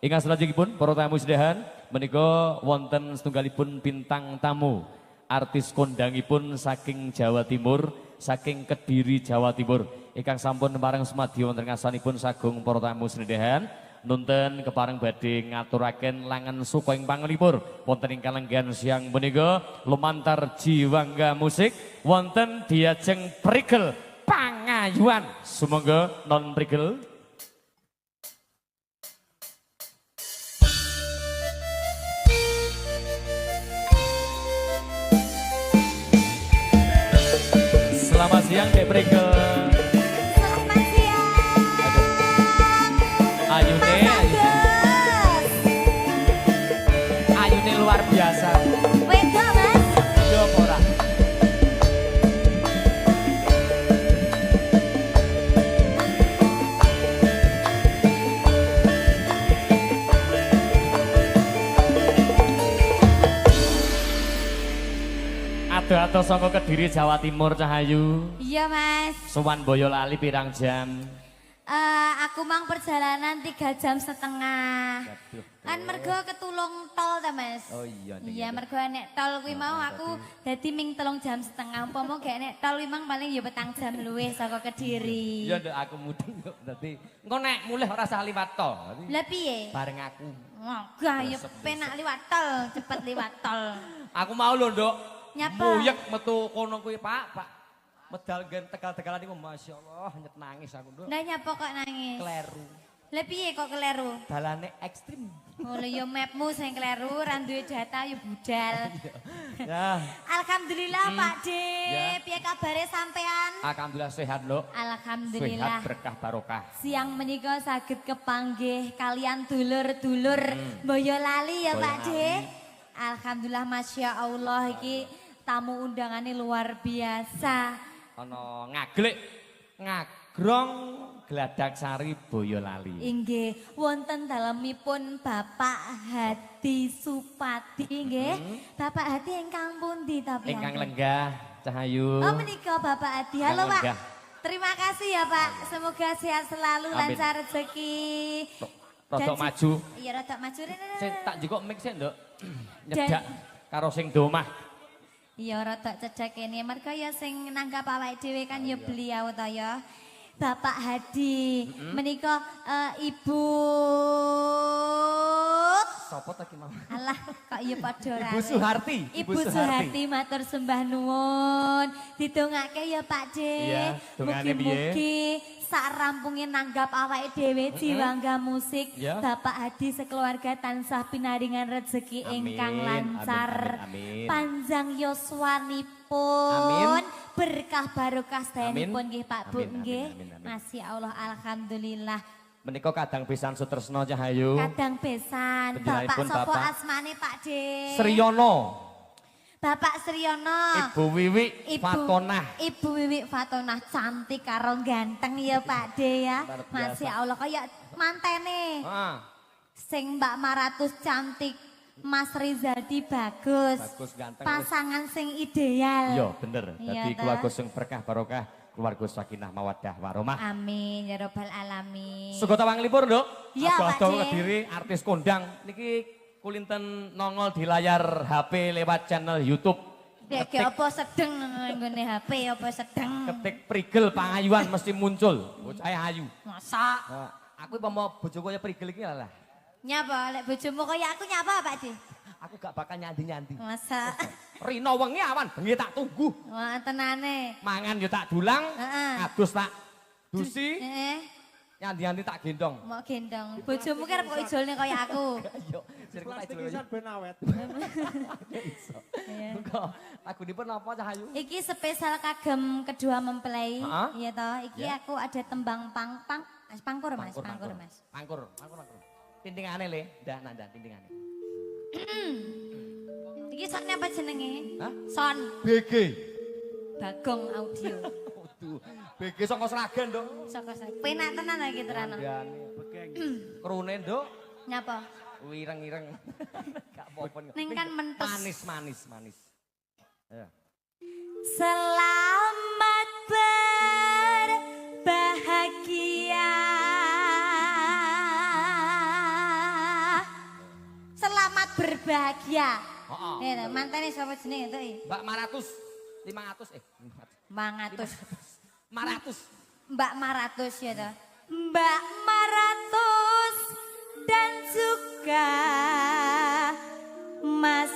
Ingkang salajengipun para tamu sedahan menika wonten setunggalipun bintang tamu. Artis kondangipun saking Jawa Timur, saking Kediri Jawa Timur. Ingkang sampun pareng semadi wonten ngasanipun sagung para tamu sedahan. Nunten kepareng badhe ngaturaken langan suka ing panglipur wonten ing kalenggan siang menika lumantar jiwangga musik wonten diajeng prigel pangayuan. Sumangga non prigel. Selamat siang Dek Prigel. Selamat siang. Ayune, ayune luar biasa. Wedok Mas. Yo ora. Ado-ado saka Kediri Jawa Timur Cahayu. Iya Mas. Sowan Boyolali pirang jam? Aku mang perjalanan 3,5 jam. Kan mergo ketulung tol ta Mas. Oh iya. Iya mergo nek tol kuwi mau aku dadi ming 3,5 jam. Umpama gek nek tol kuwi mang paling ya 4 jam luwih saka Kediri. Iya nduk aku mudeng kok dadi engko nek mulih ora usah liwat tol. Lah piye? Bareng aku. Enggak ya penak liwat tol, cepet liwat tol. Aku mau lho nduk. Nyapa? Muyek metu kono kuwi Pak. Medal gen tegal-tegalan niku masyaallah nyet nangis aku nduk. Lah nyapa kok nangis? Kleru. Lah piye kok kleru? Dalane ekstrim. Oh lha ya mapmu sing kleru, ra duwe data ya budal. Ya. Alhamdulillah Pak D. Ya. Piye kabare sampean? Alhamdulillah sehat lho. Alhamdulillah. Sehat berkah barokah. Siang menika saged kepanggih kalian dulur-dulur Boyolali ya Pak D. Alhamdulillah Masya Allah iki tamu undangannya luar biasa. Ana ngaglik, ngagrong, gladak sari Boyolali. Inggih, wonten dalemipun Bapak Hadi Supati nggih. Bapak Hadi ingkang pundi tapi? Ingkang lenggah Cahayu. Oh menika Bapak Hadi. Halo Ingkang Pak. lenggah. Terima kasih ya Pak. Semoga sehat selalu, Amin. lancar rezeki. Rodok Dan- maju. Iya rodok maju. Sing tak jikok mix e, Nduk. Nyedak karo sing domah. Iya rodok cedhak kene. Mergo ya sing nanggap awake dhewe kan ya beliau to ya. Bapak Hadi, menika Ibu Sopo ta ki mau? Alah kok ya padha Ibu Suharti. Ibu Suharti matur sembah nuwun. Didongake ya Pak D. Iya, dongane piye? Mugi-mugi sak rampunge nanggap awake dhewe jiwangga musik. Ya. Bapak Hadi sekeluarga tansah pinaringan rezeki Amin, ingkang lancar. amin, amin. Panjang yuswanipun. Amin. Berkah barokah sedayanipun nggih Pak Bu Amin, amin, nggih. amin, amin. Masya Allah alhamdulillah. Menika kadang pisan Sutresno Cahayu. Kadang besan. Bapak Panjenenganipun sopo Bapak asmane Pak D? Sriyono, Bapak Sriyono. Ibu Wiwi Fatonah. Ibu Wiwi Fatonah cantik karo ganteng ya Pak D ya. Luar biasa. Masya Allah kayak mantene. Ah, Sing Mbak Maratus cantik. Mas Rizaldi bagus. bagus ganteng. Pasangan sing ideal. Iya bener. Iya, Dadi toh. keluarga sing berkah barokah, keluarga sakinah mawaddah warahmah. Amin ya robbal alamin. Sugo tawang lipur, Nduk. Iya, Pak Ado-ado D. Kediri artis kondang niki kulinten nongol di layar HP lewat channel YouTube. Dek apa sedeng nggone HP apa sedeng. Ketik Prigel Pangayuan mesti muncul. Bocah ayu. Masa Nah, aku mau bojoku ya Prigel iki lah. nyapa lek bojomu kaya aku nyapa Pak D? Aku gak bakal nyandi-nyandi. Masa Rino wengi awan bengi tak tunggu. wah tenane. Mangan yo tak dulang, Heeh. adus tak dusi, nyandi-nyandi tak gendong. Mau gendong. Bojomu ki arep kok ijolne kaya aku. Ayo, sir kok Plastik aja. isan ben awet. Iso. Iya. Engko lagunipun apa Cahayu? Iki spesial kagem kedua mempelai. Heeh. Iya toh, iki Ya. aku ada tembang pang-pang. Mas pangkur Mas, pangkur Mas. Pangkur. Tintingane le, ndak tintingane. Iki sonnya apa jenenge? Hah? Son BG. Bagong Audio. Waduh, BG saka Sragen, Nduk. Saka saya. Penak tenan lagi terano. Kandhane Bekeng. krune, Nduk. Nyapa? Wireng-ireng. Gak apa-apa. Ning kan mentes. Manis. Ya. Selamat berbahagia. berbahagia. Heeh. Ya, mantene sapa jenenge itu? Mbak Maratus 500 500. 500. Mbak Maratus ya toh. Mbak Maratus dan juga Mas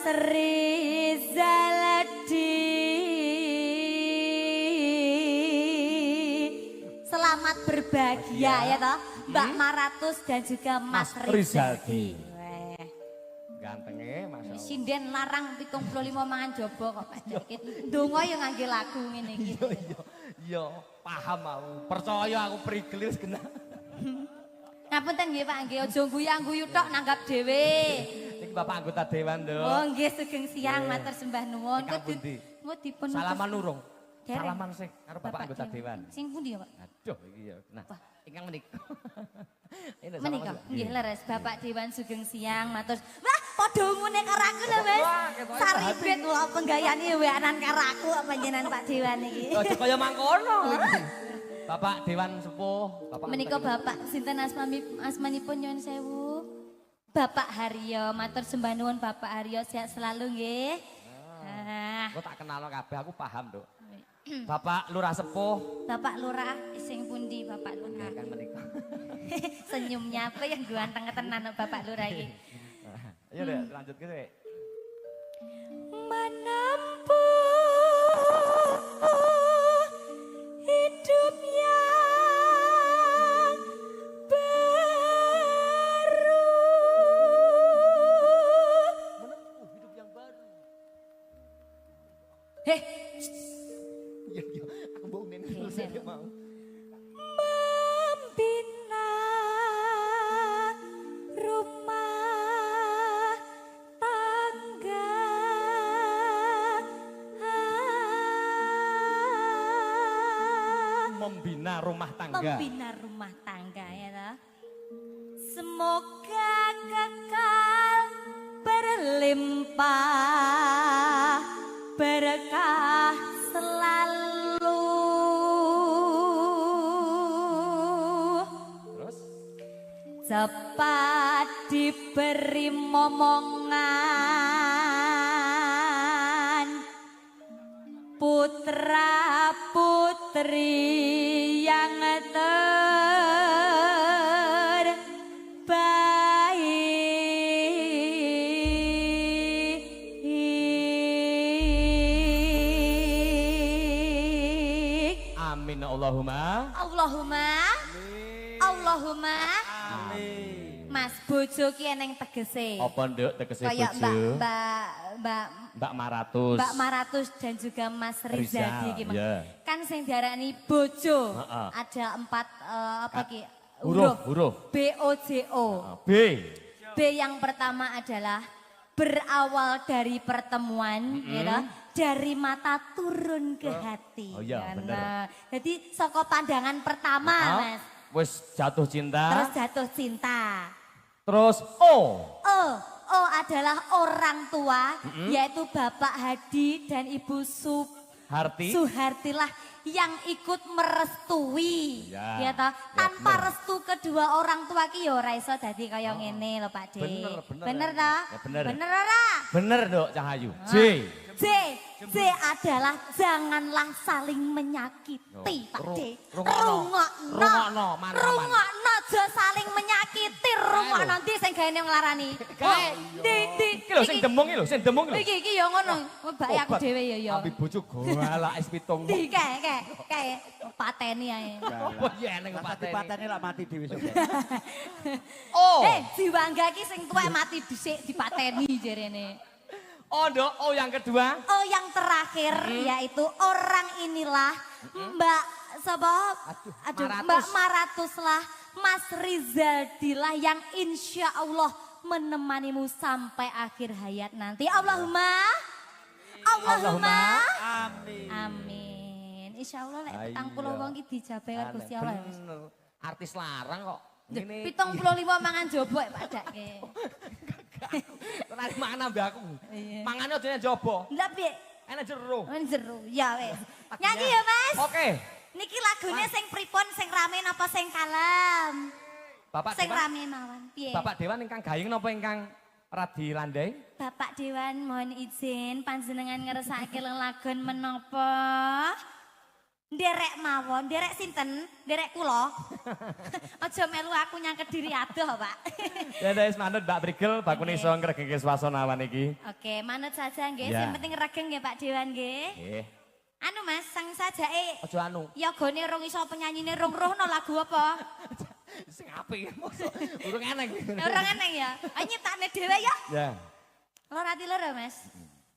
Rizaladi. Selamat berbahagia ya toh. Mbak Maratus dan juga Mas Rizaldi. Weh. Gantenge Mas. Sinden larang 75 mangan jobo kok Pak Dikit. Ndonga ya ngangge lagu ngene iki. Iya, paham aku. Percaya aku prigel wis kena. Ngapunten nggih Pak nggih aja guyu-guyu tok nanggap dhewe. Iki Bapak anggota dewan, Nduk. Oh nggih sugeng siang matur sembah nuwun. Ingkang pundi? Engko dipun Salaman urung. Dereng. Salaman sih karo Bapak anggota dewan. Sing pundi ya Pak? Aduh iki ya. Nah, ingkang menika. Ini Menika salaman. nggih leres Bapak Dewan sugeng siang matur. Wah padha ngene karo aku lho Mas. Wah, ketoknya Saribet lho penggayane weanan karo aku kok panjenengan Pak Dewan iki. Aja kaya mangkono. Bapak Dewan Sepuh, Bapak Menika Bapak sinten asmanipun nyuwun sewu. Bapak Haryo, matur sembah nuwun Bapak Haryo sehat selalu nggih. Kok tak kenal kabeh aku paham, Nduk. Bapak Lurah Sepuh. Bapak Lurah sing pundi Bapak Lurah? Kan menika. Senyumnya apa yang ganteng tenan Bapak Lurah iki. Ayo deh, lanjut gitu ya. Menempuh hidup yang baru. Menempuh hidup yang baru. Heh, Iya, iya. Aku mau ngene terus dia mau. membina rumah tangga. Membina rumah tangga. Membina rumah tangga ya toh. Semoga kekal berlimpah berkah selalu. Terus Cepat diberi momongan putra putri yang terbaik. amin Allahumma. Allahumma. Allahumma. Amin. Mas bojo ki eneng tegese. Apa Nduk tegese Kayak bojo? Mbak Maratus. Mbak Maratus dan juga Mas Rizaldi Rizal, ki, Mas. iya. Kan sing diarani bojo Heeh. ada 4 apa ki? Huruf. BOJO. B. B yang pertama adalah berawal dari pertemuan, ya toh, dari mata turun ke hati. Oh iya, Kan, bener. nah, jadi saka pandangan pertama, Mas. Wis jatuh cinta. Terus jatuh cinta. Terus O. O adalah orang tua, yaitu Bapak Hadi dan Ibu Harti. Suhartilah yang ikut merestui. Ya, Ya toh, ya tanpa bener. restu kedua orang tua ki ya ora iso dadi kaya ngene lho Pak De. Bener, Bener toh? Ya, bener. Bener ora? Bener Nduk Cahayu. J. J adalah janganlah saling menyakiti Pak De. Rungokno, man-man. Rungokno aja saling menyakiti. Rungokno nanti sing gawe nglarani. Kae. Di Iki lho sing demung iki lho, sing demung lho. Iki ya ngono. Mbak aku Obat. dhewe ya ya. Ambil bojo golak es pitung. Di kae pateni ae. Oh iya ning patene. Patene lak mati dhewe sok. Oh. Diwangga ki sing tuwek mati dhisik dipateni jarene. Oh Nduk, oh yang kedua. Oh yang terakhir yaitu orang inilah Mbak sapa? Aduh, Maratus. Mbak Maratus lah, Mas Rizaldi lah yang insya Allah menemanimu sampai akhir hayat nanti. Allahumma. Amin. Amin. Insya Allah lek Ayo. petang pulau wong ki dijabe karo Gusti Allah ya, Mas. Bener. Artis larang kok. Ini 75 mangan jobo ya padake. tenan mangan ambek aku. Iya. Mangane aja jobo. Lah piye? Enak jero. Jero. Ya wes. Nyanyi ya, Mas. Oke. Niki lagune sing pripun, sing rame napa sing kalem? Bapak Sing Dewan. rame mawon. Piye? Bapak Dewan ingkang gayeng napa ingkang Radi Landai. Bapak Dewan mohon izin panjenengan ngersake lelagon menapa? Nderek mawon, nderek sinten? Nderek kula. Aja melu aku nyangket diri adoh, Pak. Ya wis manut Mbak Brigel bakune iso ngregenge swasana awan iki. Oke, manut saja nggih. Ya. Sing penting regeng nggih Pak Dewan nggih. Nggih. Anu Mas, sang sajake Aja anu. yogane rong iso penyanyine rong rohno lagu apa? Sing apik mosok urung eneng. Ora eneng ya. Ayo nyiptakne dhewe ya. Ya. Loro ati loro, Mas.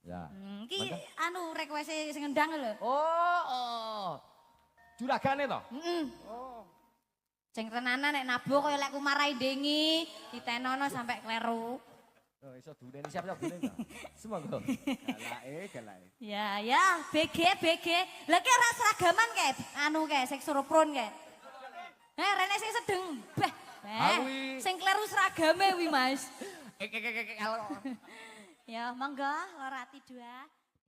Ya. Iki anu request sing ngendang lho. Oh. Juragane to? Heeh. Oh. Sing tenanan nek nabuh kaya lek kumarai dengi, ditenono sampai kleru. Oh, iso dunene siap-siap dunene. Semoga. Galake. Ya, BG. Lah ki ora seragaman kae, anu kae sing surupron kae. Rene sing sedeng. Beh. Sing kleru seragame wi, Mas. Kalau Ya, monggo Lorati 2.